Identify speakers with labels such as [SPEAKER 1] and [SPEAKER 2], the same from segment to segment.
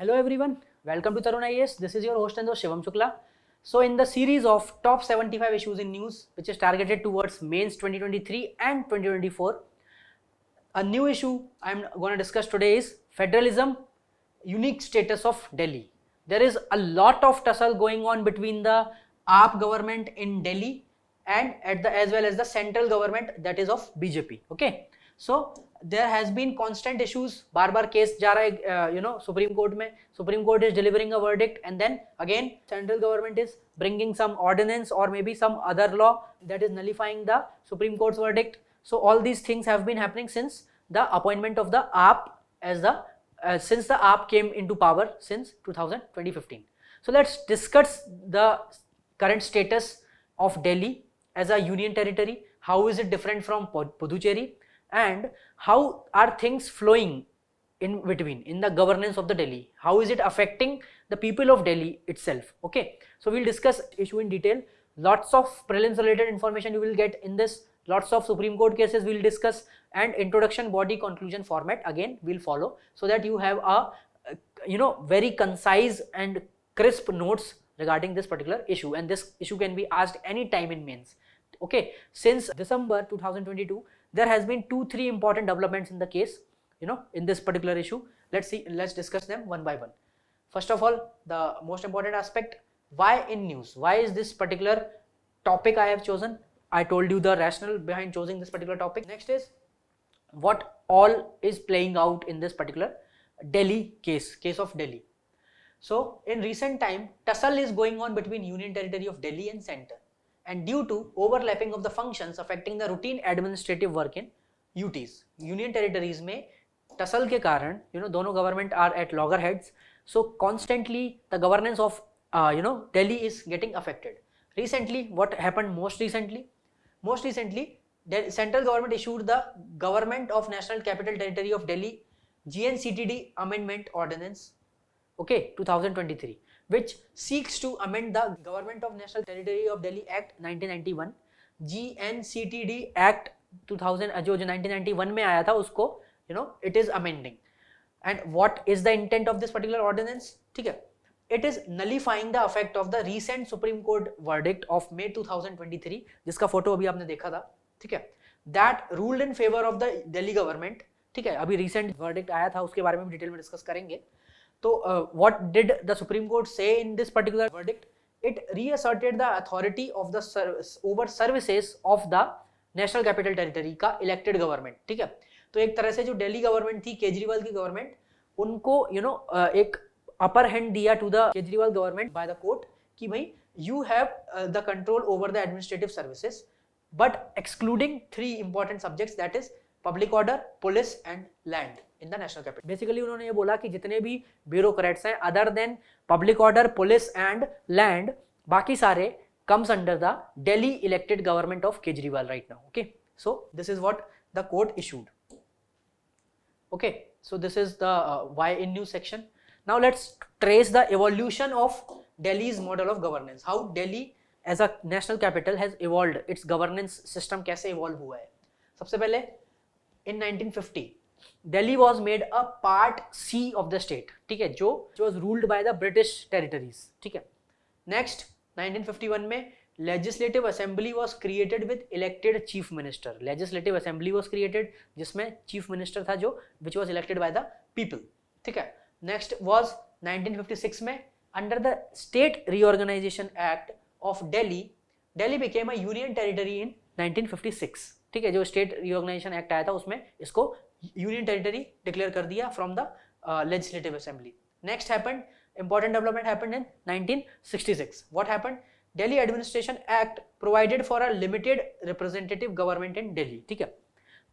[SPEAKER 1] Hello everyone, welcome to Tarun IAS. This is your host and host Shivam Shukla. So in the series of top 75 issues in news which is targeted towards mains 2023 and 2024, a new issue I'm going to discuss today is federalism, unique status of Delhi. There is a lot of tussle going on between the AAP government in Delhi and as well as the central government, that is of BJP. Okay, so there has been constant issues. Bar case जा रहा है Supreme Court में. Supreme Court is delivering a verdict, and then again central government is bringing some ordinance or maybe some other law that is nullifying the Supreme Court's verdict. So all these things have been happening since the appointment of the AAP as the since the AAP came into power since 2015. So let's discuss the current status of Delhi as a union territory. How is it different from Puducherry, and how are things flowing in between in the governance of the Delhi? How is it affecting the people of Delhi itself? Okay, so we'll discuss issue in detail. Lots of prelims related information you will get in this. Lots of Supreme Court cases we'll discuss, and introduction, body, conclusion format again will follow, so that you have a very concise and crisp notes regarding this particular issue, and this issue can be asked any time in mains. Okay, since December 2022 there has been 2-3 important developments in the case, in this particular issue. Let's discuss them one by one. First of all, the most important aspect, why in news? Why is this particular topic I have chosen? I told you the rationale behind choosing this particular topic. Next is what all is playing out in this particular Delhi case of Delhi. So in recent time, tussle is going on between Union Territory of Delhi and Centre, and due to overlapping of the functions affecting the routine administrative work in UTs, Union Territories में tussle के कारण दोनों government are at loggerheads, so constantly the governance of Delhi is getting affected. Recently, what happened most recently, the central government issued the Government of National Capital Territory of Delhi GNCTD Amendment Ordinance, 2023, which seeks to amend the Government of National Territory of Delhi Act 1991, GNCTD Act 2000 जो 1991 में आया था उसको it is amending. And what is the intent of this particular ordinance? ठीक है, it is nullifying the effect of the recent Supreme Court verdict of May 2023, जिसका photo अभी आपने देखा था, ठीक है, that ruled in favor of the Delhi government. ठीक है, अभी recent verdict आया था, उसके बारे में डिटेल में डिस्कस करेंगे. तो what did the Supreme Court say in this particular verdict? It reasserted the authority of the over services of the National Capital Territory का elected government. ठीक है, तो एक तरह से जो दिल्ली गवर्नमेंट थी, केजरीवाल की गवर्नमेंट, उनको एक अपर हैंड दिया to the Kejriwal government by the court कि भाई you have the control over the administrative services, but excluding 3 important subjects, that is public order, police and land in the national capital. Basically उन्होंने ये बोला कि जितने भी bureaucrats हैं other than public order, police and land, बाकी सारे comes under the Delhi elected government of Kejriwal right now. Okay, so this is what the court issued. Okay, so this is the why in news section. Now let's trace the evolution of Delhi's model of governance. How Delhi as a national capital has evolved, its governance system कैसे evolve हुआ है. सबसे पहले in 1950 Delhi was made a part C of the state. ठीक है, जो was ruled by the British territories. ठीक है. Next 1951 में legislative assembly was created with elected chief minister. Legislative assembly was created जिसमें चीफ मिनिस्टर था जो which was elected by the people. ठीक है. नेक्स्ट वॉज 1956 में under the state reorganisation act of Delhi became a union territory in 1956. ठीक है, जो state reorganisation act आया था उसमें इसको यूनियन टेरिटरी डिक्लेयर कर दिया from the legislative assembly. Next happened, important development happened in 1966. What happened? Delhi Administration Act provided for a limited representative government in Delhi. ठीक है,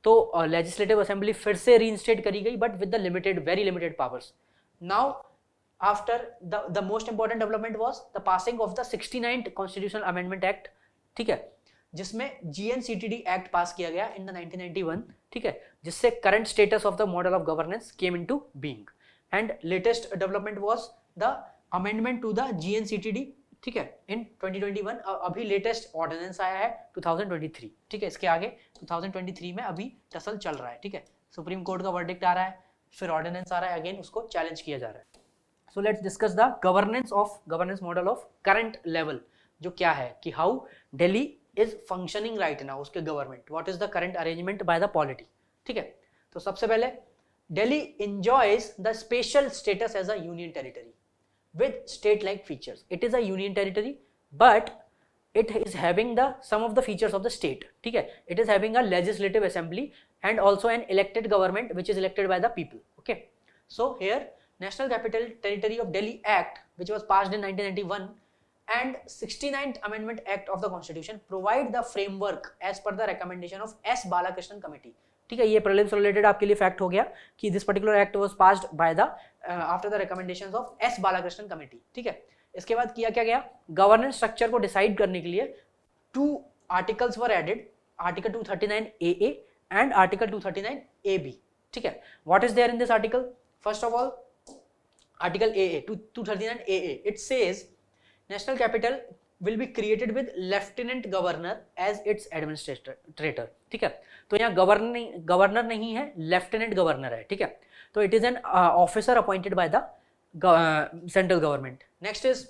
[SPEAKER 1] तो legislative assembly फिर से reinstate करी गई, but with the limited, very limited powers. Now after the most important development was the passing of the 69th Constitutional Amendment Act. ठीक है, जिसमें GNCTD Act पास किया गया in the 1991. ठीक है, जिससे current status of the model of governance came into being. And latest development was the amendment to the GNCTD. ठीक है, in 2021 अभी लेटेस्ट ऑर्डिनेंस आया है 2023. ठीक है, इसके आगे 2023 में अभी टसल चल रहा है. ठीक है, सुप्रीम कोर्ट का वर्डिक्ट आ रहा है, फिर ऑर्डिनेंस आ रहा है, अगेन उसको चैलेंज किया जा रहा है. So let's discuss the governance model of current level, जो क्या है कि how Delhi is functioning right now, उसके government, what is the current arrangement by the polity. ठीक है, तो सबसे पहले Delhi enjoys the special status as a union territory with state-like features. It is a union territory, but it is having the some of the features of the state. ठीक है, it is having a legislative assembly and also an elected government which is elected by the people. Okay, so here National Capital Territory of Delhi Act, which was passed in 1991, and 69th Amendment Act of the Constitution provide the framework as per the recommendation of S. Balakrishnan Committee. ठीक है, ये prelims related आपके लिए fact हो गया कि this particular act was passed by the after the recommendations of S Balakrishnan committee. ठीक है, इसके बाद किया क्या गया, गवर्नेंस स्ट्रक्चर को डिसाइड करने के लिए 2 articles were added, article 239 AA and article 239 AB। ठीक है, what is there in this article? First of all article AA 239 AA, it says national capital will be created with lieutenant governor as its administrator। ठीक है, तो यहाँ governor नहीं है, lieutenant governor है। ठीक है, तो it is an officer appointed by the central government. Next is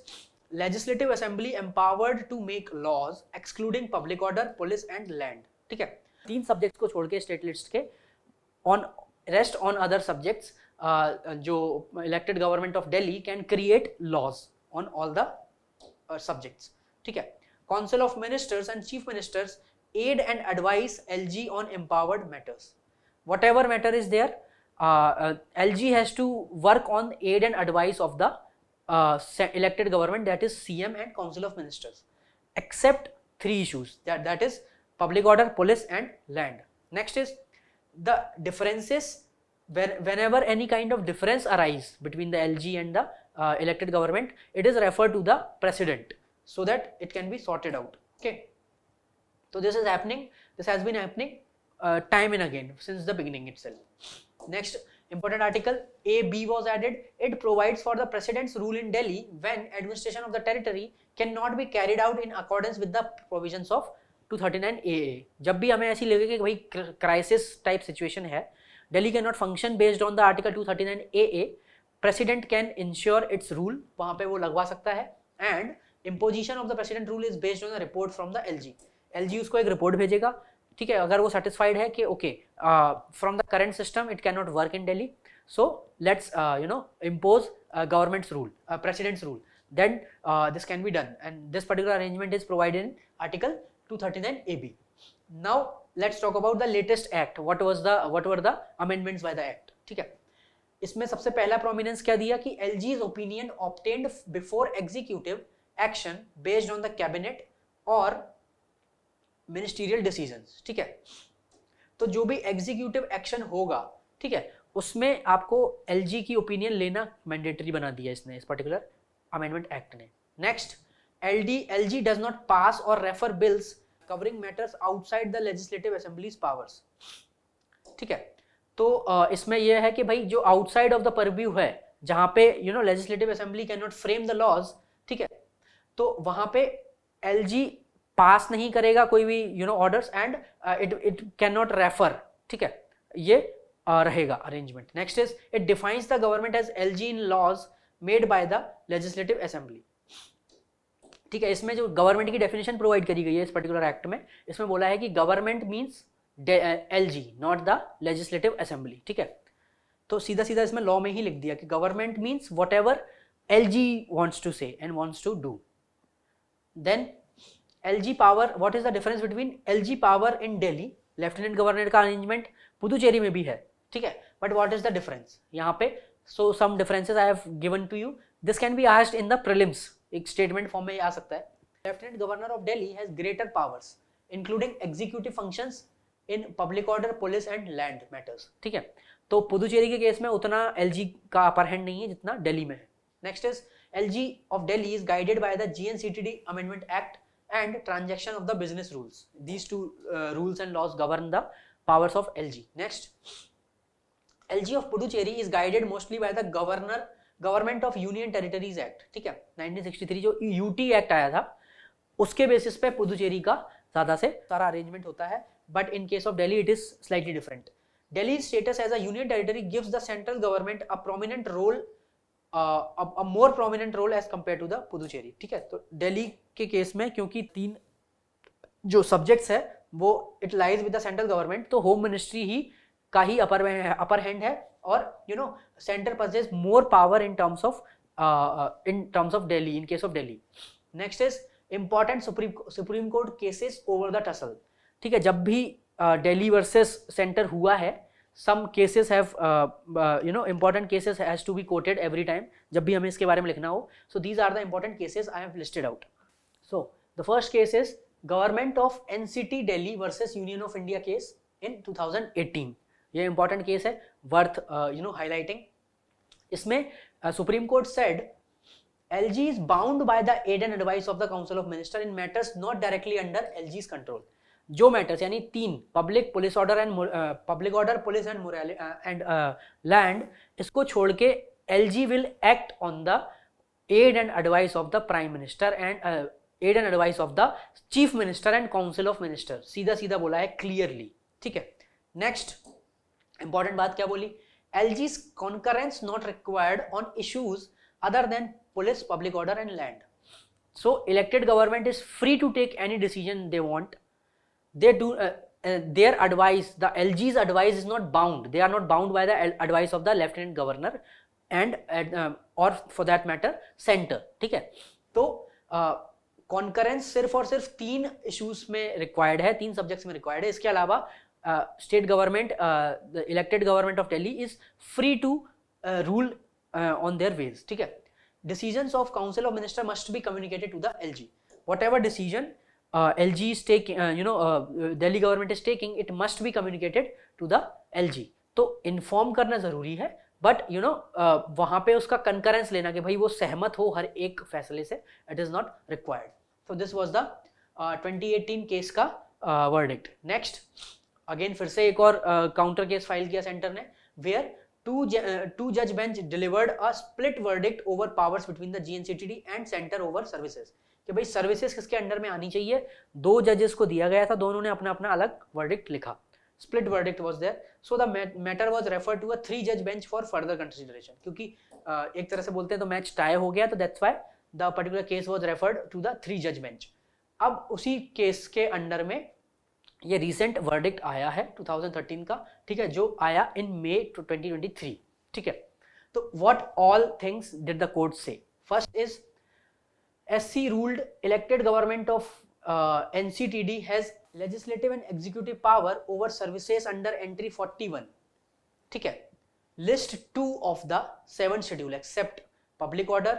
[SPEAKER 1] legislative assembly empowered to make laws excluding public order, police and land. ठीक है, 3 सब्जेक्ट्स को छोड़ के स्टेट लिस्ट के on rest on other subjects जो elected government of Delhi can create laws on all the subjects। ठीक है, Council of Ministers and Chief Ministers aid and advise LG on empowered matters. Whatever matter is there, LG has to work on aid and advice of the elected government, that is CM and Council of Ministers, except 3 issues, that is public order, police and land. Next is the differences, whenever any kind of difference arise between the LG and the elected government, it is referred to the president so that it can be sorted out. Okay, so this has been happening time and again since the beginning itself. Next important article AB was added. It provides for the president's rule in Delhi when administration of the territory cannot be carried out in accordance with the provisions of 239 AA। जब भी हमें ऐसी लगे कि भाई crisis type situation है, Delhi can not function based on the article 239 AA, president can ensure it's rule, वहां पे वो लगवा सकता है। And imposition of the president rule is based on the report from the LG उसको एक रिपोर्ट भेजेगा। ठीक है, अगर वो सेटिस्फाइड है कि okay from the current system it can not work in Delhi, so let's impose government's rule, president's rule, then this can be done and this particular arrangement is provided in article 239 AB। Now let's talk about the latest act, what were the amendments by the act. ठीक है, इसमें सबसे पहला prominence क्या दिया कि LG's opinion obtained before executive action based on the cabinet और ministerial decisions. ठीक है, तो जो भी एग्जीक्यूटिव एक्शन होगा, ठीक है, उसमें आपको LG की ओपिनियन लेना मैंडेटरी बना दिया इसने, इस पर्टिकुलर अमेंडमेंट एक्ट ने। Next, LG does not pass और refer bills covering matters outside the legislative assemblies powers. ठीक है, तो इसमें यह है कि भाई जो आउटसाइड ऑफ द परव्यू है, जहां पे legislative assembly can not frame the laws, ठीक है, तो वहां पे LG पास नहीं करेगा कोई भी orders and it can not refer. ठीक है, ये रहेगा arrangement. Next is it defines the government as LG in laws made by the legislative assembly. ठीक है, इसमें जो गवर्नमेंट की डेफिनेशन प्रोवाइड करी गई है इस पर्टिकुलर एक्ट में, इसमें बोला है कि government means LG not the legislative assembly. ठीक है, तो सीधा सीधा इसमें लॉ में ही लिख दिया कि government means what ever LG wants to say and wants to do. Then LG power, what is the difference between LG power in Delhi, lieutenant governor का अरेंजमेंट पुदुचेरी में भी है। ठीक है, but what is the difference यहाँ पे? So some differences I have given to you, this can be asked in the prelims, एक statement form में आ सकता है। Lieutenant governor of Delhi has greater powers including executive functions in public order, police and land matters. ठीक है, तो पुदुचेरी के case में उतना LG का अपर हैंड नहीं है जितना दिल्ली में है। Next is LG of Delhi is guided by the GNCTD Amendment Act and transaction of the business rules. These two rules and laws govern the powers of LG. Next, LG of Puducherry is guided mostly by the Government of Union Territories Act. ठीक है, 1963 जो UT Act आया था उसके basis पे पुदुचेरी का ज्यादा से सारा अरेंजमेंट होता है, but in case of Delhi it is slightly different. Delhi's status as a union territory gives the central government a prominent role more prominent role as compare to the Puducherry. ठीक है, तो दिल्ली के केस में क्योंकि 3 जो subjects है वो it lies with the central government, तो होम मिनिस्ट्री ही का ही अपर हैंड है, और centre possesses more power in terms of Delhi, in case of Delhi. Next is important supreme court cases over the tussle. ठीक है, जब भी दिल्ली वर्सेस सेंटर हुआ है, some cases have important cases has to be quoted every time जब भी हमें इसके बारे में लिखना हो। so these are the important cases I have listed out। so the first case is government of NCT Delhi versus Union of India case in 2018। ये important case है, worth highlighting। इसमें Supreme Court said LG is bound by the aid and advice of the Council of Ministers in matters not directly under LG's control। जो matters यानी 3 public police order police and land, इसको छोड़ के LG will act on the aid and advice of the prime minister and aid and advice of the chief minister and council of minister. सीधा सीधा बोला है clearly. ठीक है, next important बात क्या बोली, LG's concurrence not required on issues other than police, public order and land। so elected government is free to take any decision they want। they do their advice, the LG's advice is not bound, they are not bound by the advice of the lieutenant governor and or for that matter center। ठीक है, तो concurrence सिर्फ और सिर्फ 3 issues में required है, 3 subjects में required है। इसके अलावा state government, the elected government of Delhi is free to rule on their ways. ठीक है, decisions of council of minister must be communicated to the LG। whatever decision LG is taking, Delhi government is taking, it must be communicated to the LG। तो inform करना जरूरी है, but वहां पे उसका concurrence लेना कि भाई वो सहमत हो हर एक फैसले से, it is not required. So this was the 2018 case का वर्डिक्ट। नेक्स्ट अगेन फिर से एक और काउंटर केस फाइल किया सेंटर ने, where two judge bench delivered a split verdict over powers between the GNCTD and center over services। कि भाई services किसके अंडर में आनी चाहिए, 2 जजेस को दिया गया था, दोनों ने अपना अपना अलग वर्डिक्ट लिखा, split verdict was there. So the matter was referred to a 3 जज बेंच फॉर फर्दर कंसिडरेशन। क्योंकि एक तरह से बोलते हैं तो मैच टाई हो गया, तो that's why the particular case was referred to the 3 जज बेंच। अब उसी केस के अंडर में ये रिसेंट वर्डिक्ट आया है 2013 का। ठीक है, जो आया इन मई 2023। ठीक है, तो what all things did the court से। First is SC ruled elected government of NCTD has legislative and executive power over services under entry 41। ठीक है, list 2 of the 7th schedule except public order,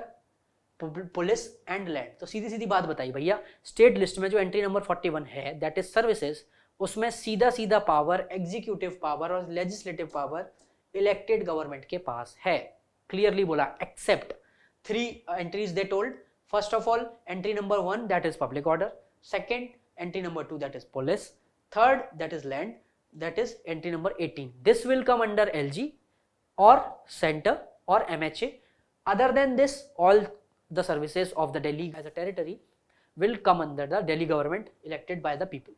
[SPEAKER 1] police and land. तो सीधी सीधी बात बताई भैया, state list में जो entry number 41 है that is services, उसमें सीधा सीधा पावर, एग्जीक्यूटिव पावर और लेजिस्लेटिव पावर इलेक्टेड गवर्नमेंट के पास है। क्लियरली बोला, except 3 entries they told. First of all, entry number 1 that is public order, second entry number 2 that is police, third that is land, that is entry number 18। this will come under LG or center or MHA। other than this, all the services of the Delhi as a territory will come under the Delhi government elected by the people।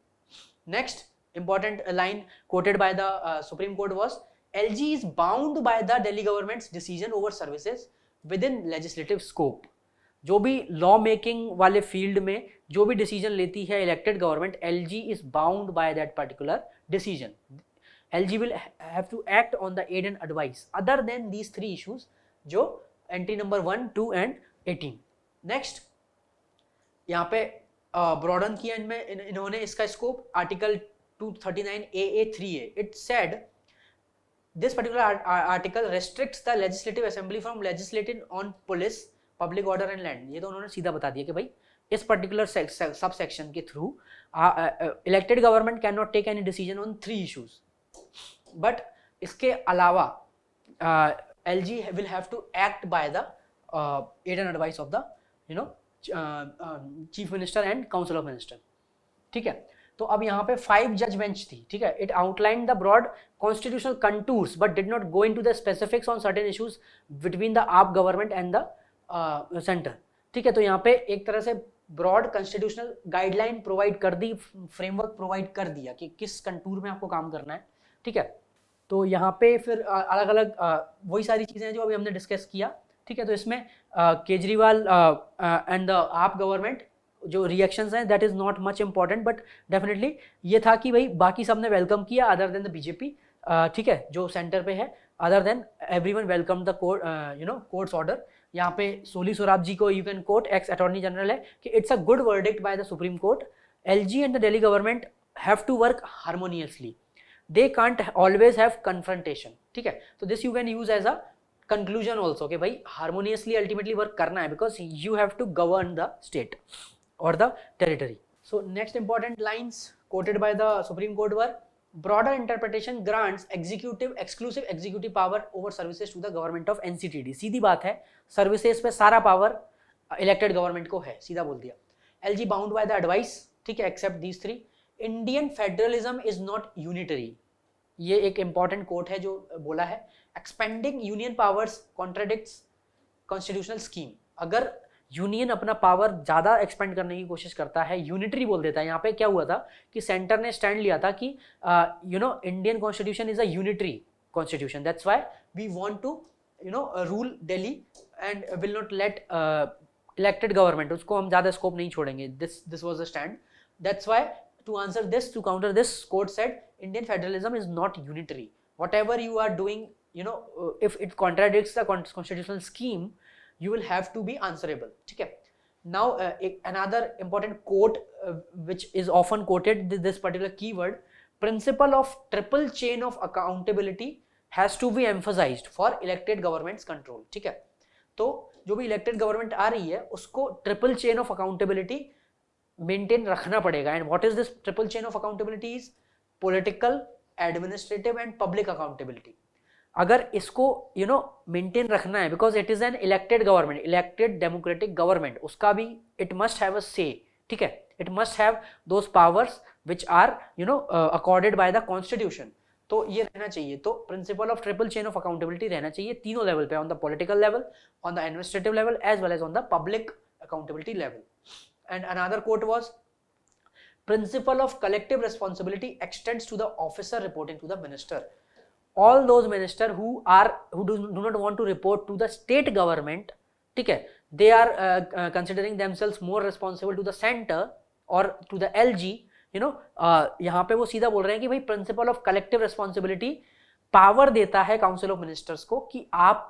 [SPEAKER 1] next important line quoted by the Supreme Court was, LG is bound by the Delhi government's decision over services within legislative scope। जो भी law making वाले field में जो भी decision लेती है elected government, LG is bound by that particular decision. LG will have to act on the aid and advice other than these 3 issues जो entry number 1, 2 and 18। Next यहाँ पे broaden किया इनमें इन्होंने इसका scope, article 239 AA3A। It said this particular article restricts the legislative assembly from legislating on police, public order and land. ये तो उन्होंने सीधा बता दिया कि भाई इस पर्टिकुलर सब सेक्शन के through elected government can not take any decision on 3 issues. But इसके अलावा LG will have to act by the aid and advice of the chief minister and council of minister. ठीक है, तो अब यहाँ पे 5 जज बेंच थी। ठीक है, it outlined the broad constitutional contours but did not go into the specifics on certain issues between the AAP government and the centre. ठीक है, तो यहाँ पे एक तरह से ब्रॉड कॉन्स्टिट्यूशनल गाइडलाइन प्रोवाइड कर दी, फ्रेमवर्क प्रोवाइड कर दिया कि किस कंटूर में आपको काम करना है। ठीक है, तो यहाँ पे फिर अलग अलग वही सारी चीज़ें जो अभी हमने डिस्कस किया, ठीक है। तो इसमें Kejriwal and the AAP government जो रिएक्शंस हैं that is not much important, but definitely ये था कि भाई बाकी सबने वेलकम किया अदर देन द बीजेपी, ठीक है, जो सेंटर पे है, other than everyone welcome the court, courts order. यहाँ पे सोली सोराब जी को you can quote, ex attorney general है, कि it's a good verdict by the supreme court, LG and the Delhi government have to work harmoniously, they can't always have confrontation, ठीक है। तो this you can use as a conclusion also कि भाई harmoniously ultimately work करना है, because you have to govern the state or the territory. So next important lines quoted by the Supreme Court were, broader interpretation grants exclusive executive power over services to the government of NCTD. सीधी बात है, services पे सारा power elected government को है, सीधा बोल दिया। LG bound by the advice, ठीक है, except these three. Indian federalism is not unitary. ये एक इंपॉर्टेंट कोट है जो बोला है। Expanding union powers contradicts constitutional scheme. अगर यूनियन अपना पावर ज़्यादा एक्सपेंड करने की कोशिश करता है, यूनिटरी बोल देता है। यहाँ पे क्या हुआ था कि सेंटर ने स्टैंड लिया था कि Indian constitution is a unitary constitution, that's why we want to rule Delhi and will not let elected government, उसको हम ज़्यादा स्कोप नहीं छोड़ेंगे। This was the stand, that's why to answer this, to counter this, court said Indian federalism is not unitary, whatever you are doing, if it contradicts the constitutional scheme, you will have to be answerable, ठीक है। Now another important quote which is often quoted, this particular keyword, principle of triple chain of accountability has to be emphasized for elected government's control, ठीक है। तो जो भी elected government आ रही है उसको triple chain of accountability maintain रखना पड़ेगा। and what is this triple chain of accountability is political, administrative and public accountability। अगर इसको मेंटेन रखना है, because it is an elected government, elected democratic government, उसका भी it must have a say, ठीक है, it must have those powers which are accorded by the constitution. तो ये रहना चाहिए। तो principle of triple chain of accountability रहना चाहिए तीनों लेवल पे, on the political level, on the administrative level as well as on the public accountability level. And another quote was, principle of collective responsibility extends to the officer reporting to the minister. All those minister who do not want to report to the state government, ठीक है, they are considering themselves more responsible to the center or to the LG, यहाँ पे वो सीधा बोल रहे हैं कि भाई principle of collective responsibility power देता है काउंसिल ऑफ मिनिस्टर्स को कि आप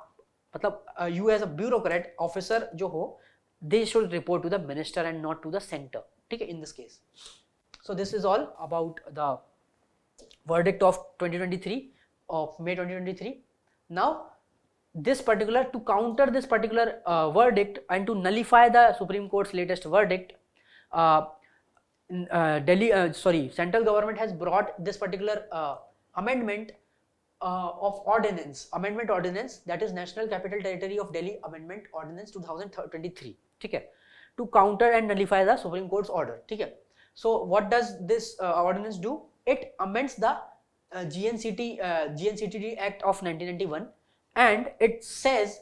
[SPEAKER 1] मतलब you as a bureaucrat officer जो हो, they should report to the minister and not to the centre, ठीक है, in this case. So this is all about the verdict of 2023 of May 2023. Now this particular, to counter this particular verdict and to nullify the Supreme Court's latest verdict, central government has brought this particular amendment of amendment ordinance, that is National Capital Territory of Delhi Amendment Ordinance 2023, ठीक है, to counter and nullify the Supreme Court's order, ठीक है। So what does this ordinance do? It amends the GNCTD Act of 1991 and it says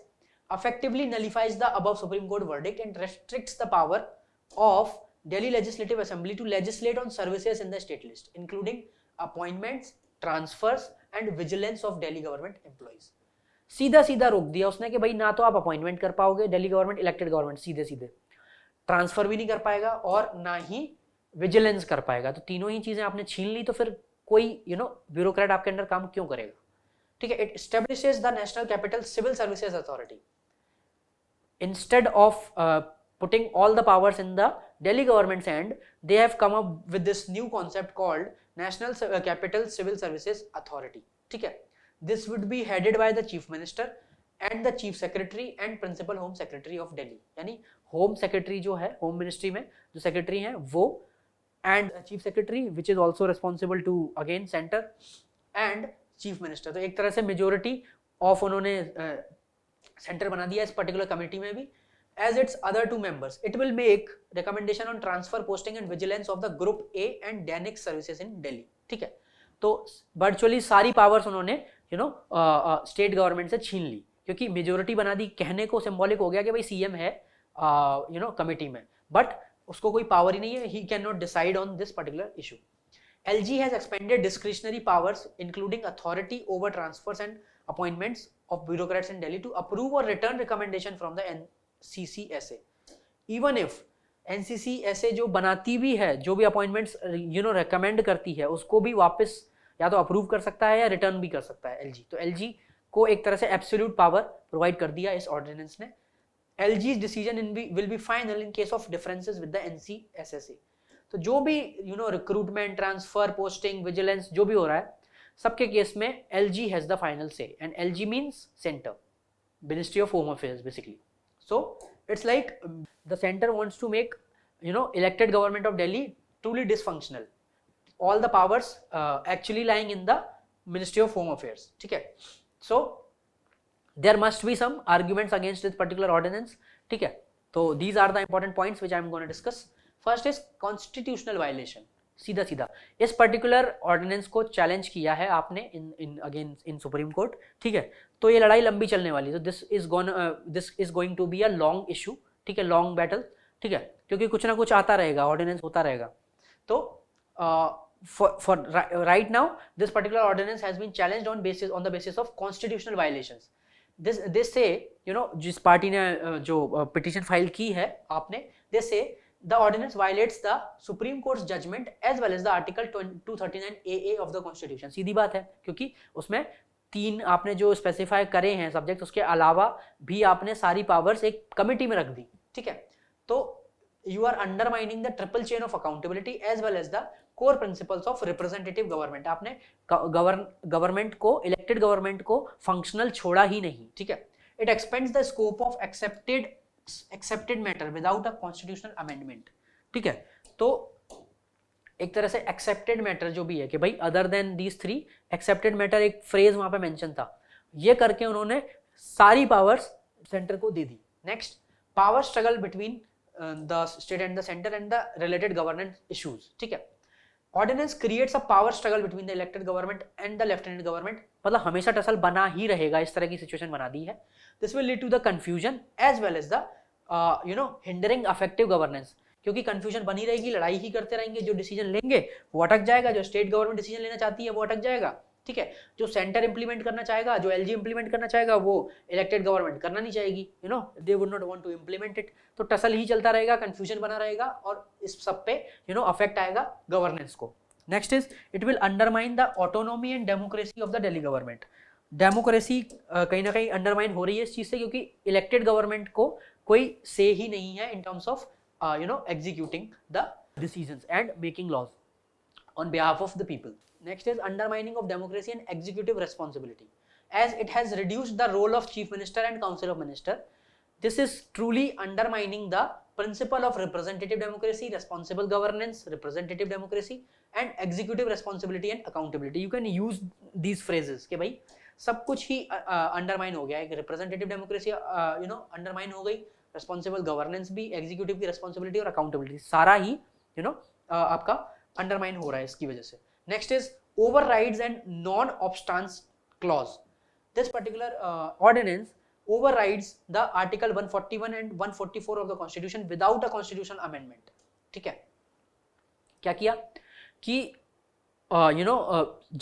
[SPEAKER 1] effectively nullifies the above Supreme Court verdict and restricts the power of Delhi Legislative Assembly to legislate on services in the state list, including appointments, transfers and vigilance of Delhi government employees. सीधा सीधा रोक दिया उसने कि भाई ना तो आप अपॉइंटमेंट कर पाओगे, दिल्ली गवर्नमेंट इलेक्टेड गवर्नमेंट सीधे सीधे ट्रांसफर भी नहीं कर पाएगा और ना ही विजिलेंस कर पाएगा। तो तीनों ही चीजें आपने छीन ली, तो फिर कोई ब्यूरोक्रेट आपके अंडर काम क्यों करेगा, ठीक है। It establishes the national capital civil services authority instead of putting all the powers in the Delhi government's hand, they have come up with this new concept called national capital civil services authority, ठीक है। This would be headed by the chief minister and the chief secretary and principal home secretary of Delhi, यानी home secretary जो है, home ministry में जो secretary हैं वो, and chief secretary which is also responsible to again center and chief minister। तो एक तरह से majority of उन्होंने center बना दिया इस particular committee में भी। as its other two members, it will make recommendation on transfer, posting and vigilance of the group A and Dainik services in Delhi, ठीक है। तो virtually सारी powers उन्होंने state government से छीन ली, क्योंकि majority बना दी, कहने को symbolic हो गया कि भाई CM है committee में, but उसको कोई पावर ही नहीं है, he cannot decide on this particular issue। LG has expanded discretionary powers including authority over transfers and appointments of bureaucrats in Delhi to approve or return recommendation from the NCCSA. Even if NCCSA जो बनाती भी है, जो भी appointments recommend करती है, उसको भी वापस या तो अप्रूव कर सकता है या रिटर्न भी कर सकता है LG. तो LG को एक तरह से एब्सोल्यूट पावर प्रोवाइड कर दिया इस ऑर्डिनेंस ने. LG's decision will be final in case of differences with the NCSSA. तो जो भी रिक्रूटमेंट, ट्रांसफर, पोस्टिंग, विजिलेंस जो भी हो रहा है, सबके केस में LG has the final say, and LG means center, Ministry of Home Affairs basically. So it's like the center wants to make elected government of Delhi truly dysfunctional. All the powers actually lying in the Ministry of Home Affairs. ठीक है. So there must be some arguments against this particular ordinance. ठीक है. तो these are the important points which I am going to discuss. First is constitutional violation. सीधा सीधा इस particular ordinance को challenge किया है आपने इन सुप्रीम कोर्ट. ठीक है. तो ये लड़ाई लंबी चलने वाली है. तो this is going to be a long issue. ठीक है, लॉन्ग बैटल. ठीक है, क्योंकि कुछ ना कुछ आता रहेगा, ऑर्डिनेंस होता रहेगा. तो for right now this particular ordinance has been challenged on the basis of constitutional violations. This say जिस पार्टी ने जो पिटीशन फाइल की है आपने, they say the ordinance violates the Supreme Court's judgment as well as the Article 239AA of the Constitution. सीधी बात है, क्योंकि उसमें 3 आपने जो स्पेसिफाई करे हैं सब्जेक्ट, उसके अलावा भी आपने सारी पावर्स एक कमिटी में रख दी. ठीक है. तो you are undermining the triple chain of accountability as well as the core principles of representative government. आपने गवर्नमेंट को, इलेक्टेड गवर्नमेंट को फंक्शनल छोड़ा ही नहीं. ठीक है. It expands the scope of accepted matter without a constitutional amendment. ठीक है. तो एक तरह से accepted matter जो भी है कि भाई other than these 3 accepted matter, एक फ्रेज वहां पे मेंशन था, ये करके उन्होंने सारी पावर्स सेंटर को दे दी. Next, power struggle between the state and the center and the related governance issues. ठीक है. Ordinance creates a power struggle between the elected government and the lieutenant government. मतलब हमेशा टसल बना ही रहेगा, इस तरह की सिचुएशन बना दी है. This will lead to the confusion as well as the hindering effective governance. क्योंकि कंफ्यूजन बनी रहेगी, लड़ाई ही करते रहेंगे, जो डिसीजन लेंगे वो अटक जाएगा, जो स्टेट गवर्नमेंट डिसीजन लेना चाहती है वो अटक जाएगा. ठीक है. जो सेंटर इंप्लीमेंट करना चाहेगा, जो LG इंप्लीमेंट करना चाहेगा, वो इलेक्टेड गवर्नमेंट करना नहीं चाहेगी. They would not want to implement it. तो टसल ही चलता रहेगा, कंफ्यूजन बना रहेगा और इस सब पे अफेक्ट आएगा गवर्नेंस को. Next is it will undermine the autonomy and democracy of the Delhi government. Democracy कहीं ना कहीं अंडरमाइन हो रही है इस चीज से, क्योंकि इलेक्टेड गवर्नमेंट को कोई से ही नहीं है in terms of executing the decisions and making laws on behalf of the people. Next is undermining of democracy and executive responsibility, as it has reduced the role of chief minister and council of minister. This is truly undermining the principle of representative democracy, responsible governance, representative democracy and executive responsibility and accountability. You can use these phrases कि भाई सब कुछ ही undermine हो गया है. Representative democracy undermine हो गई, responsible governance भी, एग्जीक्यूटिव की रिस्पॉन्सिबिलिटी और अकाउंटेबिलिटी सारा ही आपका अंडरमाइन हो रहा है इसकी वजह से. Next is overrides and non obstante clause. This particular ordinance overrides the article 141 and 144 of the constitution without a constitutional amendment. ठीक है. क्या किया कि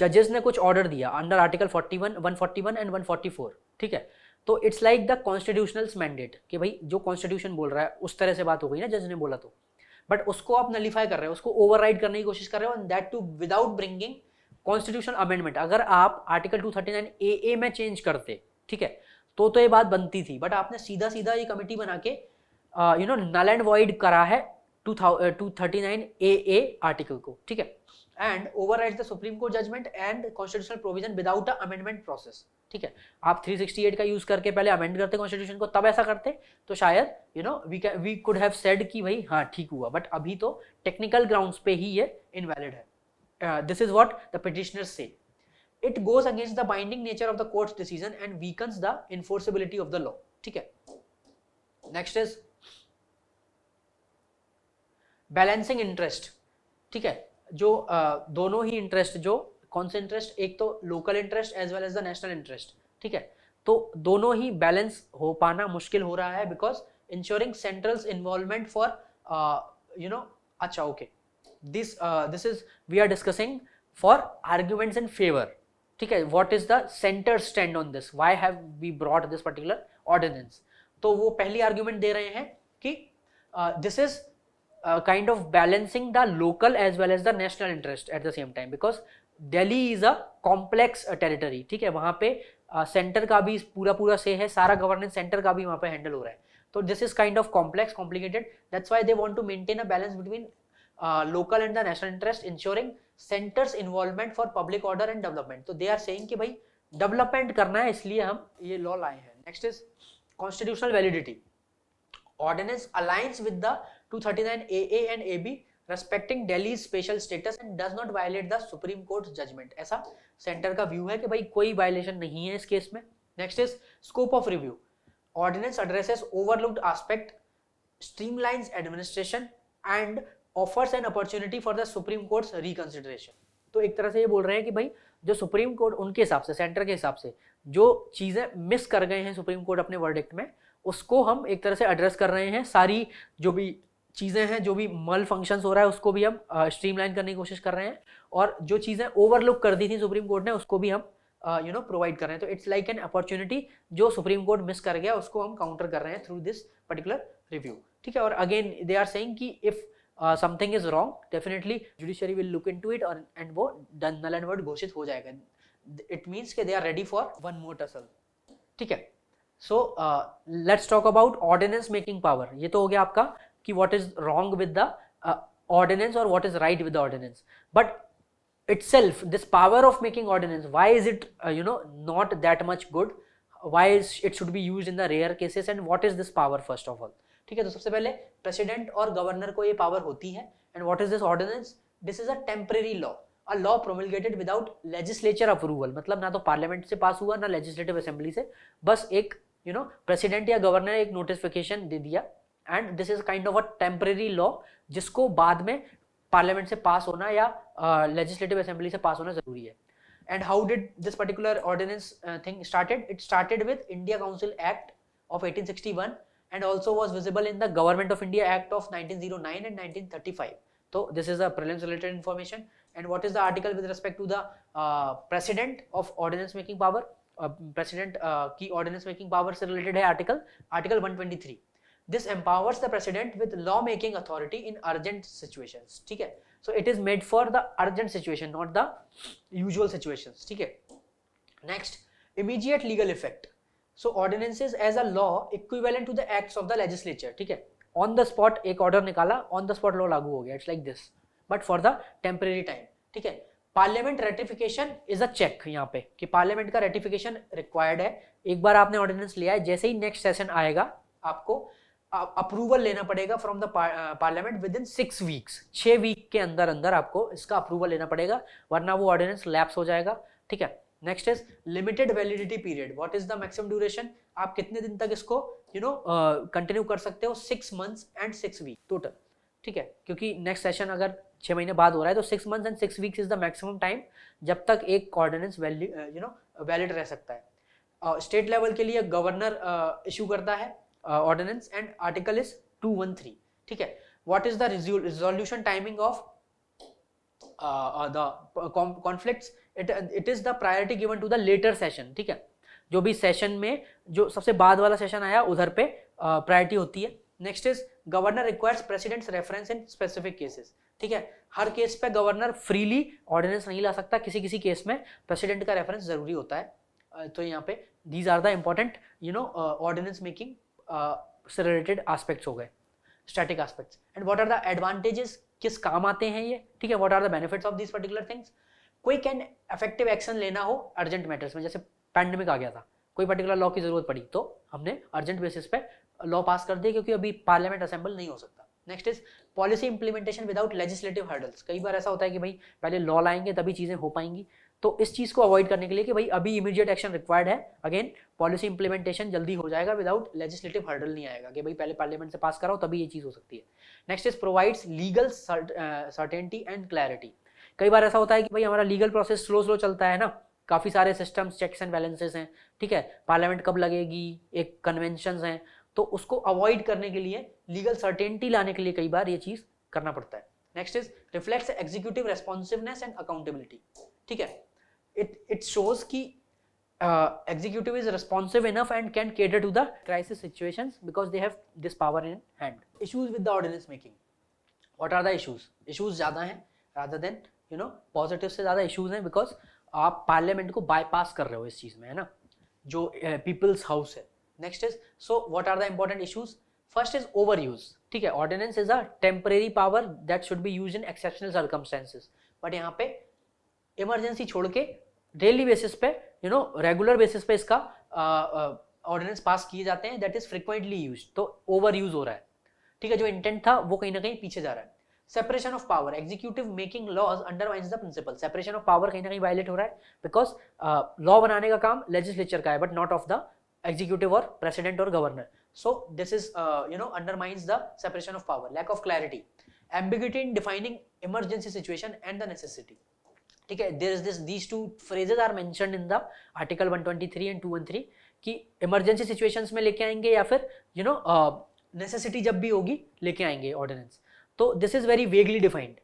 [SPEAKER 1] जजेस ने कुछ ऑर्डर दिया अंडर आर्टिकल 141 एंड 144. ठीक है. तो इट्स लाइक द कॉन्स्टिट्यूशनल्स मैंडेट कि भाई जो कॉन्स्टिट्यूशन बोल रहा है उस तरह से बात हो गई ना, जज ने बोला तो, बट उसको आप नलीफाई कर रहे हो, उसको ओवरराइड करने की कोशिश कर रहे हो, and that too without bringing constitutional amendment. अगर आप आर्टिकल 239 AA में चेंज करते, ठीक है, तो ये बात बनती थी, बट आपने सीधा सीधा ये कमिटी बना के नल एंड वॉइड करा है 239 AA आर्टिकल को. ठीक है. And overrides the supreme court judgment and constitutional provision without a amendment process. ठीक है. आप 368 का यूज करके पहले अमेंड करते कॉन्स्टिट्यूशन को, तब ऐसा करते तो शायद वी कुड हैव सेड कि भाई हाँ ठीक हुआ, बट अभी तो टेक्निकल ग्राउंड्स पे ही ये इनवैलिड है. This is what the petitioners से. It goes against the binding nature of the court's decision and weakens the enforceability of the law. ठीक है. Next is balancing interest. ठीक है. जो दोनों ही इंटरेस्ट, जो कौन से इंटरेस्ट, एक तो local interest as well as the national interest. ठीक है. तो दोनों ही बैलेंस हो पाना मुश्किल हो रहा है, because ensuring central's involvement for अच्छा okay, this is we are discussing for arguments in favour. ठीक है, what is the centre stand on this, why have we brought this particular ordinance. तो वो पहली आर्ग्यूमेंट दे रहे हैं कि this is kind of balancing the local as well as the national interest at the same time because Delhi is a complex territory, ठीक है, वहाँ पे सेंटर का भी पूरा से है, सारा गवर्नेंस सेंटर का भी वहाँ पे हैंडल हो रहा है, तो this is kind of complex complicated, that's why they want to maintain a balance between local and the national interest ensuring centre's involvement for public order and development. तो they are saying कि भाई development करना है इसलिए हम ये law लाए हैं। Next is constitutional validity, ordinance aligns with the 239 AA and AB respecting Delhi's special status and does not violate the Supreme Court's judgment। ऐसा सेंटर का व्यू है कि भाई कोई वायलेशन नहीं है इस केस में। Next is scope of review, ordinance addresses overlooked aspect, streamlines administration and offers an opportunity for the supreme court's reconsideration. तो एक तरह से ये बोल रहे हैं कि भाई जो सुप्रीम कोर्ट उनके हिसाब से, सेंटर के हिसाब से जो चीजें मिस कर गए हैं सुप्रीम कोर्ट अपने वर्डिक्ट में, उसको हम एक तरह से एड्रेस कर रहे हैं। सारी जो भी चीज़ें हैं, जो भी मल फंक्शंस हो रहा है उसको भी हम स्ट्रीमलाइन करने की कोशिश कर रहे हैं, और जो चीज़ें ओवरलुक कर दी थी सुप्रीम कोर्ट ने उसको भी हम प्रोवाइड कर रहे हैं। तो इट्स लाइक एन अपॉर्चुनिटी, जो सुप्रीम कोर्ट मिस कर गया उसको हम काउंटर कर रहे हैं थ्रू दिस पर्टिकुलर रिव्यू, ठीक है। और अगेन दे आर सेइंग कि if something is wrong definitely judiciary will look into it और एंड वो नल एंड वॉइड घोषित हो जाएगा। इट मीन्स कि they are ready for one more tussle, ठीक है। So let's talk about ordinance making power। ये तो हो गया आपका कि what is wrong with the ordinance or what is right with the ordinance, but itself this power of making ordinance, why is it not that much good, why is it should be used in the rare cases and what is this power first of all, ठीक है। तो सबसे पहले president और governor को ये power होती है। And what is this ordinance, this is a temporary law, a law promulgated without legislature approval, मतलब ना तो पार्लियामेंट से पास हुआ ना लेजिस्लेटिव असेंबली से, बस एक प्रेसिडेंट या गवर्नर एक नोटिफिकेशन दे दिया and this is kind of a temporary law जिसको बाद में पार्लियामेंट से पास होना या लेजिस्लेटिव असेंबली से पास होना जरूरी है। And how did this particular ordinance thing started, it started with India council act of 1861 and also was visible in the Government of India Act of 1909 and 1935। So this is a prelims related information। And what is the article with respect to the president of ordinance making power, president की ordinance making power से related है article 123। This empowers the president with law making authority in urgent situations, ठीक है। So it is made for the urgent situation, not the usual situations, ठीक है। Next, immediate legal effect। So ordinances as a law equivalent to the acts of the legislature, ठीक है। On the spot एक order निकाला, on the spot law लागू हो गया, it's like this, but for the temporary time, ठीक है। Parliament ratification is a check यहाँ पे कि पार्लियामेंट का रेटिफिकेशन रिक्वायर्ड है। एक बार आपने ऑर्डिनेंस लिया है, जैसे ही नेक्स्ट सेशन आएगा आपको अप्रूवल लेना पड़ेगा from the parliament within 6 weeks, 6 week के अंदर अंदर आपको इसका अप्रूवल लेना पड़ेगा, वरना वो ऑर्डिनेंस लैप्स हो जाएगा, ठीक है। Next is limited validity period, what is the maximum duration, आप कितने दिन तक इसको कंटिन्यू कर सकते हो, 6 मंथ्स एंड 6 वीक टोटल, ठीक है। क्योंकि नेक्स्ट सेशन अगर 6 महीने बाद हो रहा है तो 6 months and 6 weeks is the maximum time जब तक एक ऑर्डिनेंस वैलिड रह सकता है। स्टेट लेवल के लिए गवर्नर इशू करता है ऑर्डिनेंस एंड आर्टिकल इज 213, ठीक है। What is the resolution timing of the conflicts, it is the priority given to the latter session, ठीक है। जो भी सेशन में जो सबसे बाद वाला सेशन आया उधर पे प्रायोरिटी होती है। Next is governor requires president's reference in specific cases, ठीक है। हर केस पे गवर्नर फ्रीली ऑर्डिनेंस नहीं ला सकता, किसी किसी केस में प्रेसिडेंट का रेफरेंस जरूरी होता है। तो यहाँ पे these are the important ordinance making से रिलेटेड एस्पेक्ट्स हो गए, static aspects. And what are the advantages, किस काम आते हैं ये, ठीक है। What are the benefits of this particular things, quick and effective action लेना हो अर्जेंट मैटर्स में, जैसे पैंडेमिक आ गया था, कोई पर्टिकुलर लॉ की जरूरत पड़ी तो हमने अर्जेंट बेसिस पे लॉ पास कर दिया क्योंकि अभी पार्लियामेंट असेंबल नहीं हो सकता। Next is policy implementation without legislative hurdles, कई बार ऐसा होता है कि भाई पहले लॉ लाएंगे तभी चीजें हो पाएंगी, तो इस चीज को अवॉइड करने के लिए कि भाई अभी इमीडिएट एक्शन रिक्वायर्ड है, अगेन पॉलिसी इंप्लीमेंटेशन जल्दी हो जाएगा विदाउट लेजिस्लेटिव हर्डल नहीं आएगा कि भाई पहले पार्लियामेंट से पास कराओ तभी ये चीज हो सकती है। Next is provides legal certainty and clarity, कई बार ऐसा होता है कि भाई हमारा लीगल प्रोसेस स्लो चलता है ना, काफी सारे सिस्टम्स, चेक्स एंड बैलेंसेस हैं, ठीक है। पार्लियामेंट कब लगेगी, एक कन्वेंशंस हैं, तो उसको अवॉइड करने के लिए, लीगल सर्टेनिटी लाने के लिए कई बार ये चीज करना पड़ता है। Next is reflects executive responsiveness and accountability, ठीक है। it shows कि executive is responsive enough and can cater to the crisis situations because they have this power in hand. Issues with the ordinance making. What are the issues? Issues ज़्यादा हैं rather than positive से ज़्यादा issues हैं because आप parliament को bypass कर रहे हो इस चीज़ में, है ना, जो पीपल्स हाउस है. Next is, so what are the important issues? First is over use. ठीक है, ordinance is a temporary power that should be use in exceptional circumstances, but यहाँ पे इमरजेंसी छोड़ के डेली बेसिस पे रेगुलर बेसिस पे इसका ऑर्डिनेंस पास किए जाते हैं, दैट इज फ्रिक्वेंटली यूज. तो ओवर यूज हो रहा है. ठीक है, जो इंटेंट था वो कहीं ना कहीं पीछे जा रहा है. Separation of power, executive making laws undermines the principle. Separation of power कहीं ना कहीं वायलेट हो रहा है बिकॉज लॉ बनाने का काम लेजिस्लेचर का है but not of the executive और प्रेसिडेंट और governor. So this is undermines the separation of power. Lack of clarity, ambiguity in defining emergency situation and the necessity. ठीक है, there is these two phrases are mentioned in the article 123 and 213 कि emergency situations में लेके आएंगे या फिर necessity जब भी होगी लेके आएंगे ordinance. तो this is very vaguely defined.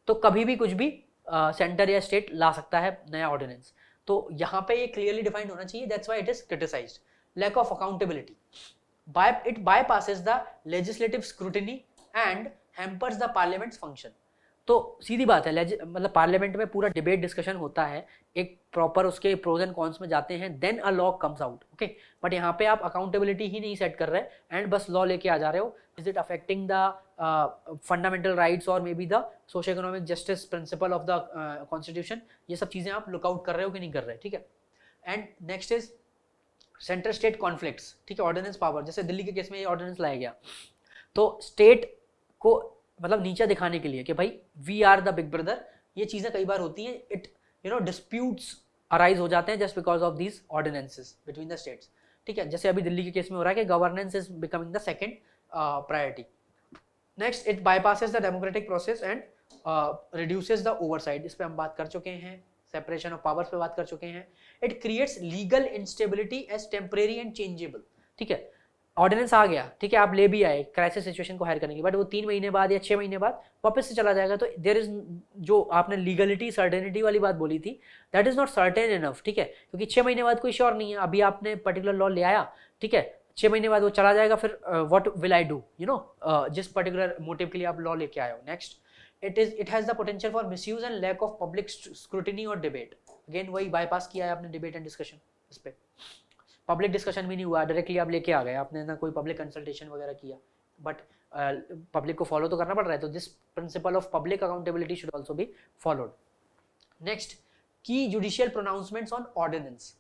[SPEAKER 1] तो कभी भी कुछ भी सेंटर या स्टेट ला सकता है नया ऑर्डिनेंस. तो यहाँ पे ये क्लियरली डिफाइंड होना चाहिए. That's why it is criticized. Lack of accountability, it bypasses the legislative scrutiny and hampers the parliament's function. तो सीधी बात है, मतलब पार्लियामेंट में पूरा डिबेट डिस्कशन होता है, एक प्रॉपर उसके प्रोज एंड कॉन्स में जाते हैं, then a law comes out. Okay, but यहाँ पे आप अकाउंटेबिलिटी ही नहीं सेट कर रहे एंड बस लॉ लेके आ जा रहे हो. Is it affecting the fundamental rights और maybe the socio economic justice principle of the constitution? ये सब चीज़ें आप लुकआउट कर रहे हो कि नहीं कर रहे. ठीक है. And next is central state conflicts. ठीक है, ऑर्डिनेंस पावर, जैसे दिल्ली के केस में ये ऑर्डिनेंस लाया गया तो स्टेट को मतलब नीचा दिखाने के लिए कि भाई we are the big brother, ये चीज़ें कई बार होती हैं. इट डिस्प्यूट्स अराइज हो जाते हैं just because of these ordinances between the states. ठीक है, जैसे अभी दिल्ली के केस में हो रहा है कि governance is becoming the second priority. Next, it bypasses the democratic process and reduces the oversight. इस पर हम बात कर चुके हैं. सेपरेशन ऑफ पावर्स पे बात कर चुके हैं. It creates legal instability as temporary and changeable. ठीक है, ऑर्डिनेंस आ गया, ठीक है, आप ले भी आए क्राइसिस सिचुएशन को हायर करने के बाद, वो 3 महीने बाद या 6 महीने बाद वापस से चला जाएगा. तो देयर इज, जो आपने लीगलिटी सर्टेनिटी वाली बात बोली थी, that is not certain enough. ठीक है, क्योंकि 6 महीने बाद कोई श्योर नहीं है. अभी आपने पर्टिकुलर लॉ ले आया, ठीक है, 6 महीने बाद वो चला जाएगा, फिर व्हाट विल आई डू, जिस पर्टिकुलर मोटिव के लिए आप लॉ लेके आए हो. Next, it has the potential for misuse and lack of public scrutiny or debate. Again वही bypass किया है आपने debate and discussion. इस पे public discussion भी नहीं हुआ, directly आप लेके आ गए, आपने ना कोई public consultation वगैरह किया, but public को follow तो करना पड़ रहा है. तो this principle of public accountability should also be followed. Next, key judicial pronouncements on ordinance.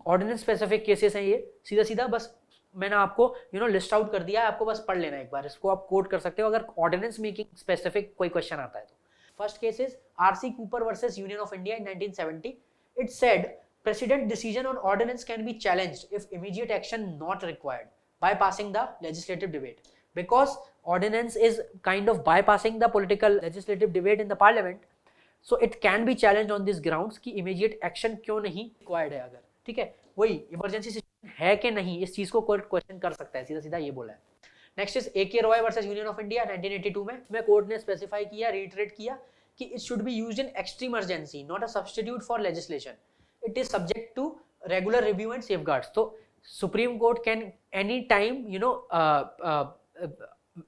[SPEAKER 1] Ordinance specific cases हैं ये, सीधा सीधा बस मैंने आपको लिस्ट आउट कर दिया है, आपको बस पढ़ लेना एक बार, इसको आप कोट कर सकते हो अगर ऑर्डिनेंस मेकिंग स्पेसिफिक कोई क्वेश्चन आता है तो. First case is RC Cooper versus union of India in 1970. It said president decision on ordinance can be challenged if immediate action not required bypassing the legislative debate. Because ordinance is kind of bypassing the political legislative debate in the parliament, so it can be challenged on these grounds कि immediate action क्यों नहीं required है अगर. ठीक है, वही emergency है कि नहीं, इस चीज को कोर्ट क्वेश्चन कर सकता है, सीधा सीधा ये बोला है. Next is A K Roy versus union of India 1982 में कोर्ट ने स्पेसिफाई किया, रीइटरेट किया कि it should be used in extreme emergency, not a substitute for legislation. It is subject to regular review and safeguards. तो supreme court can any time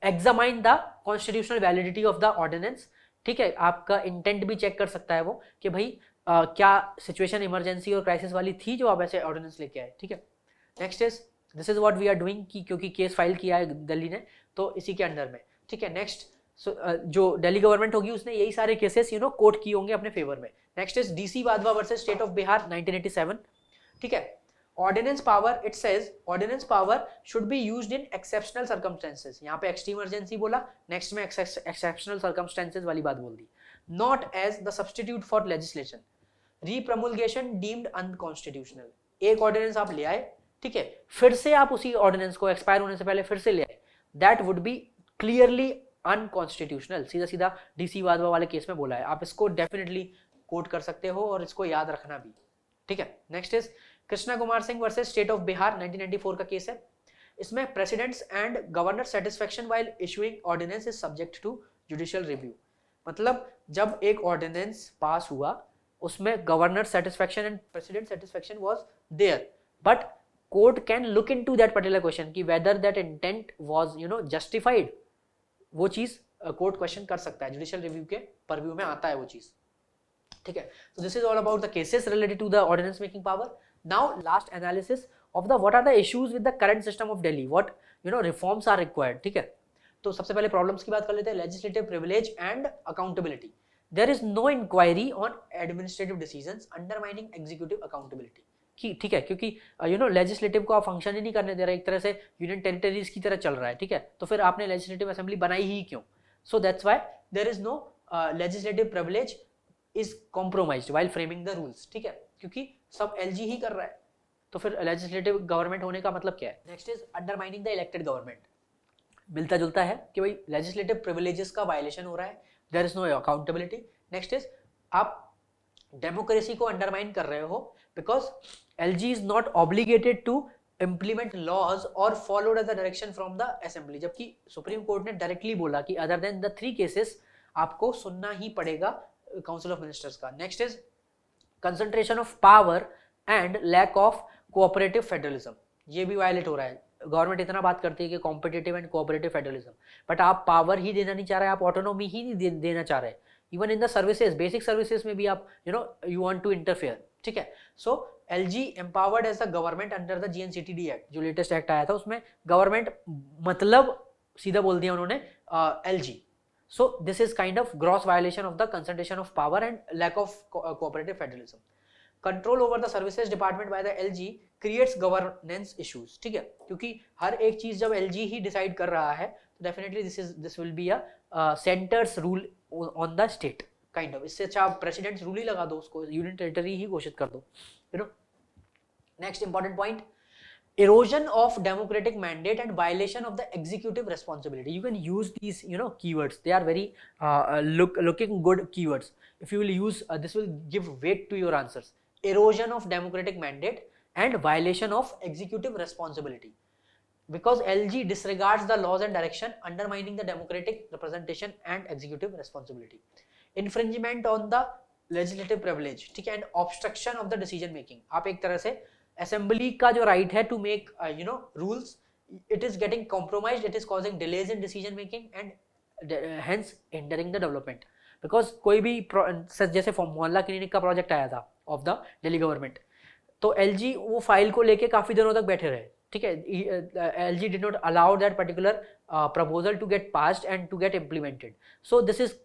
[SPEAKER 1] examine the constitutional validity of the ordinance. ठीक है, आपका intent भी check कर सकता है वो कि भाई क्या सिचुएशन इमरजेंसी और क्राइसिस वाली थी जो आप ऐसे ऑर्डिनेंस लेके आए. ठीक है. Next is, this is what we are doing कि क्योंकि केस फाइल किया है दिल्ली ने तो इसी के अंडर में. ठीक है. नेक्स्ट, जो दिल्ली गवर्नमेंट होगी उसने यही सारे केसेस कोर्ट किए होंगे अपने फेवर में. Next is DC Wadhwa versus state of Bihar 1987. ठीक है. Ordinance power, it says ordinance power should be used in exceptional circumstances. यहाँ पे एक्सट्रीम इमरजेंसी बोला, नेक्स्ट में एक्सेप्शनल सर्कमस्टेंसेस वाली बात बोल दी. Not as the substitute for legislation. Repromulgation deemed unconstitutional. एक ऑर्डिनेंस आप ले आए, ठीक है, फिर से आप उसी ऑर्डिनेंस को एक्सपायर होने से पहले फिर से ले आए, that would be clearly unconstitutional. सीधा सीधा डीसी वाधवा वाले केस में बोला है. आप इसको डेफिनेटली कोट कर सकते हो और इसको याद रखना भी. ठीक है. Next is Krishna Kumar Singh versus state of Bihar 1994 का केस है. इसमें president's and governor satisfaction while issuing ordinance is subject to judicial review. मतलब जब एक ऑर्डिनेंस पास हुआ उसमें governor satisfaction and president satisfaction was there, but court can look into that particular question कि whether that intent was justified, वो चीज court question कर सकता है, जुडिशियल रिव्यू के परव्यू में आता है वो चीज, ठीक है। So this is all about the cases related to the ordinance making power. Now last analysis of the what are the issues with the current system of Delhi, what reforms are required, ठीक है। तो सबसे पहले problems की बात कर लेते हैं, legislative privilege and accountability. There is no inquiry on administrative decisions undermining executive accountability, ठीक है, क्योंकि लेजिस्लेटिव को आप फंक्शन ही नहीं करने दे रहे, एक तरह से यूनियन टेरिटरीज की तरह चल रहा है, ठीक है, तो फिर आपने लेजिस्लेटिव असेंबली बनाई ही क्यों? So that's why there is no legislative privilege is compromised while framing the rules, ठीक है, क्योंकि सब एलजी ही कर रहा है, तो फिर लेजिस्लेटिव गवर्नमेंट होने का मतलब क्या है? Next is undermining the elected government, मिलता जुलता है कि भाई लेजिस्लेटिव प्रिविलेजेस का वायलेशन हो रहा है, there is no accountability. Next is आप डेमोक्रेसी को अंडरमाइन कर रहे हो because LG is not obligated to implement laws or followed as a direction from the assembly, जबकि सुप्रीम कोर्ट ने डायरेक्टली बोला कि अदर देन द 3 केसेस आपको सुनना ही पड़ेगा काउंसिल ऑफ मिनिस्टर्स का। Next is concentration of power and lack of cooperative federalism, ये भी वायलेट हो रहा है। गवर्नमेंट इतना बात करती है कि competitive and cooperative federalism, but आप पावर ही देना नहीं चाह रहे, आप ऑटोनॉमी ही नहीं देना चाह रहे, even in the services, basic services में भी आप यू वांट टू इंटरफेयर, ठीक है। सो LG empowered as the government under the GNCTD Act, जो लेटेस्ट एक्ट आया था उसमें गवर्नमेंट मतलब सीधा बोल दिया उन्होंने LG। So this is kind of gross violation of the concentration of power and lack of cooperative federalism. Control over the services department by the LG creates governance issues, ठीक है, क्योंकि हर एक चीज जब LG ही डिसाइड कर रहा है तो definitely this will be a centres rule on the state kind of. इससे अच्छा आप प्रेसिडेंट्स रूल ही लगा दो, उसको यूनियन टेरिटरी ही घोषित कर दो, Next important point, erosion of democratic mandate and violation of the executive responsibility. You can use these keywords, they are very looking good keywords. If you will use this will give weight to your answers. Erosion of democratic mandate and violation of executive responsibility, because LG disregards the laws and direction, undermining the democratic representation and executive responsibility. Infringement on the legislative privilege, ठीक है, and obstruction of the decision making. आप एक तरह से assembly का जो right है to make rules, it is getting compromised, it is causing delays in decision making and hence hindering the development. Because कोई भी जैसे मोहल्ला क्लिनिक का प्रोजेक्ट आया था ऑफ द दिल्ली गवर्नमेंट, तो LG वो फाइल को लेके काफी दिनों तक बैठे रहे, ठीक है, LG did not allow that particular proposal to get passed and to get implemented. So this is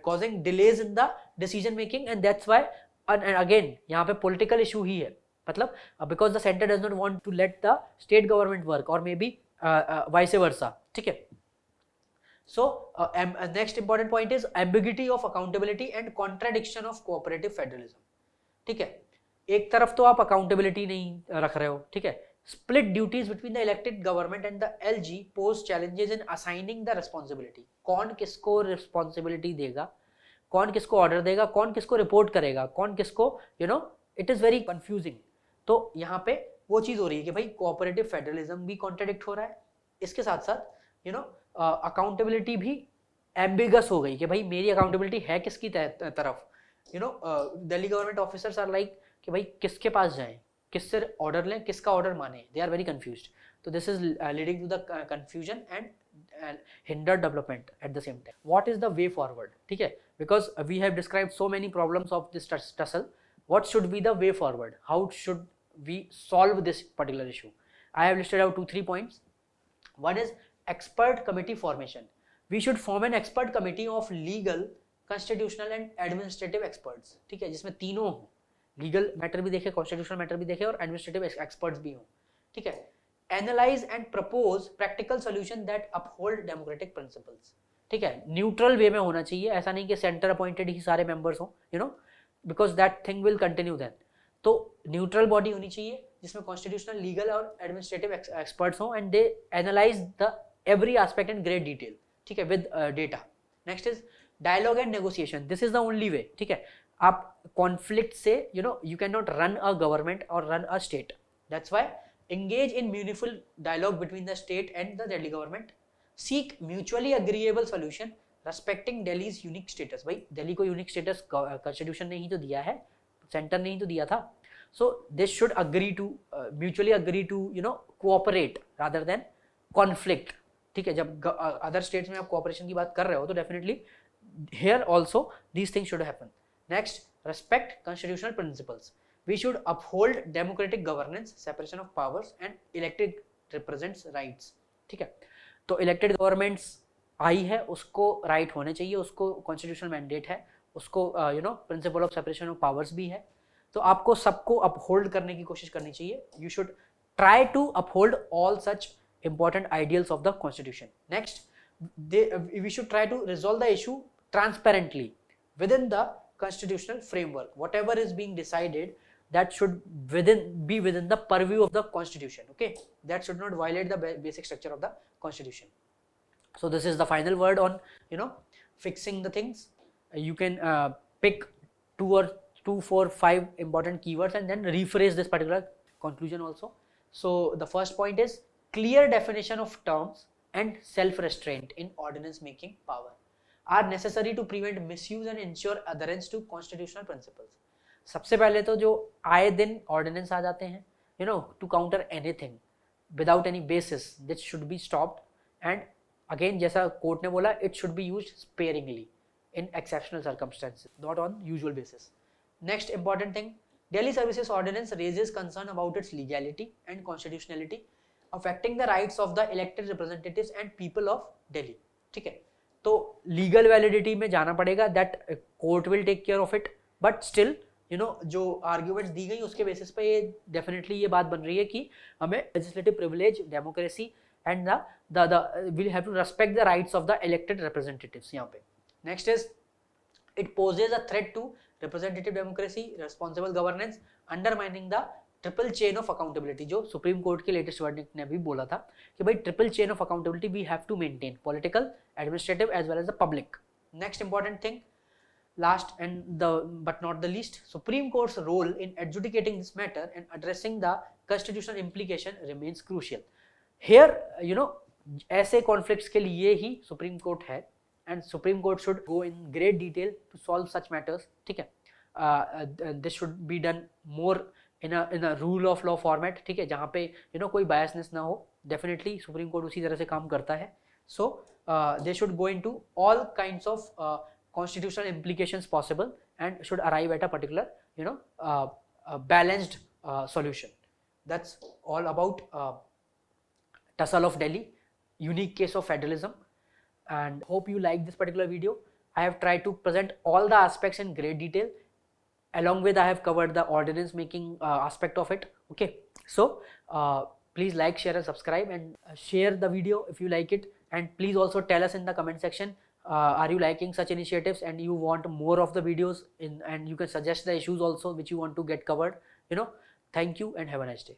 [SPEAKER 1] causing delays in the decision making, and that's why and again यहाँ पे political issue ही है, मतलब because the center does not want to let the state government work or maybe vice versa, ठीक है। So next important point is ambiguity of accountability and contradiction of cooperative federalism, ठीक है, एक तरफ तो आप accountability नहीं रख रहे हो, ठीक है, split duties between the elected government and the LG pose challenges in assigning the responsibility, कौन किसको responsibility देगा, कौन किसको order देगा, कौन किसको report करेगा, कौन किसको it is very confusing। तो यहाँ पे वो चीज हो रही है कि भाई कोऑपरेटिव फेडरलिज्म भी कॉन्ट्रडिक्ट हो रहा है, इसके साथ साथ अकाउंटेबिलिटी भी एम्बिगस हो गई कि भाई मेरी अकाउंटेबिलिटी है किसकी तरफ। Delhi government officers are like कि भाई किसके पास जाएं, किससे ऑर्डर लें, किसका ऑर्डर माने, दे आर वेरी कंफ्यूज्ड। तो this is leading to the confusion and hinder development at the same time. What is the way forward, ठीक है, because we have described so many problems of this tussle, what should be the way forward, how should we solve this particular issue? I have listed out 2-3 points. One is expert committee formation. We should form an expert committee of legal, constitutional and administrative experts, ठीक है, जिसमें तीनों हो, legal matter भी देखे, constitutional matter भी देखे और एडमिनिस्ट्रेटिव एक्सपर्ट्स भी हो, ठीक है। Analyse and propose practical solution that uphold democratic principles, ठीक है, न्यूट्रल वे में होना चाहिए, ऐसा नहीं कि सेंटर अपॉइंटेड ही सारे मेंबर्स हों, because that thing will continue then। तो न्यूट्रल बॉडी होनी चाहिए जिसमें कॉन्स्टिट्यूशनल, लीगल और एडमिनिस्ट्रेटिव एक्सपर्ट्स हों and they analyse the every aspect in great detail, ठीक है, with data. Next is dialogue and negotiation, this is the only way, ठीक है, आप कॉन्फ्लिक्ट से you can not run a government और run a state, that's why engage in meaningful dialogue between the state and the Delhi government, seek mutually agreeable solution respecting Delhi's unique status. भाई दिल्ली को unique status constitution ने ही तो दिया है, centre ने ही तो दिया था. So they should agree to mutually agree to cooperate rather than conflict. ठीक है, जब अदर स्टेट्स में आप कोऑपरेशन की बात कर रहे हो तो definitely here also these things should happen. Next, respect constitutional principles. We should uphold democratic governance, separation of powers and elected represents rights. ठीक है, तो इलेक्टेड गवर्नमेंट्स आई है, उसको राइट होने चाहिए, उसको कॉन्स्टिट्यूशनल मैंडेट है, उसको principle of separation of powers भी है, तो आपको सबको अपहोल्ड करने की कोशिश करनी चाहिए. You should try to uphold all such important ideals of the constitution. Next, we should try to resolve the issue transparently within the constitutional framework. Whatever is being decided, that should be within the purview of the constitution. Okay, that should not violate the basic structure of the constitution. So this is the final word on fixing the things. You can pick 2 or 2, 4, 5 important keywords and then rephrase this particular conclusion also. So the first point is clear definition of terms and self-restraint in ordinance making power are necessary to prevent misuse and ensure adherence to constitutional principles. सबसे पहले तो जो आए दिन ordinance आ जाते हैं to counter anything without any basis, this should be stopped. And again जैसा court ने बोला, it should be used sparingly in exceptional circumstances, not on usual basis. Next important thing, Delhi Services Ordinance raises concern about its legality and constitutionality affecting the rights of the elected representatives and people of Delhi. ठीक है, तो legal validity में जाना पड़ेगा, that court will take care of it, but still जो arguments दी गई उसके बेसिस पे ये डेफिनेटली ये बात बन रही है कि हमें legislative privilege, democracy and the will have to respect the rights of the elected representatives यहाँ पे. Next is it poses a threat to representative democracy, responsible governance, undermining the triple chain of accountability. जो supreme court के latest verdict ने भी बोला था कि भाई triple chain of accountability we have to maintain, political, administrative as well as the public. Next important thing, last and but not the least, supreme courts role in adjudicating this matter and addressing the constitutional implication remains crucial. Here ऐसे conflicts के लिए ही supreme court है, and supreme court should go in great detail to solve such matters. ठीक है, this should be done more in a rule of law format. ठीक है, जहाँ पे कोई biasness ना हो. डेफिनेटली सुप्रीम कोर्ट उसी तरह से काम करता है. So they should go into all kinds of constitutional implications possible and should arrive at a particular balanced solution. That's all about Tussle of Delhi, unique case of federalism, and hope you like this particular video. I have tried to present all the aspects in great detail. Along with, I have covered the ordinance making aspect of it. Okay, so please like, share and subscribe, and share the video if you like it. And please also tell us in the comment section, are you liking such initiatives and you want more of the videos and you can suggest the issues also which you want to get covered. Thank you and have a nice day.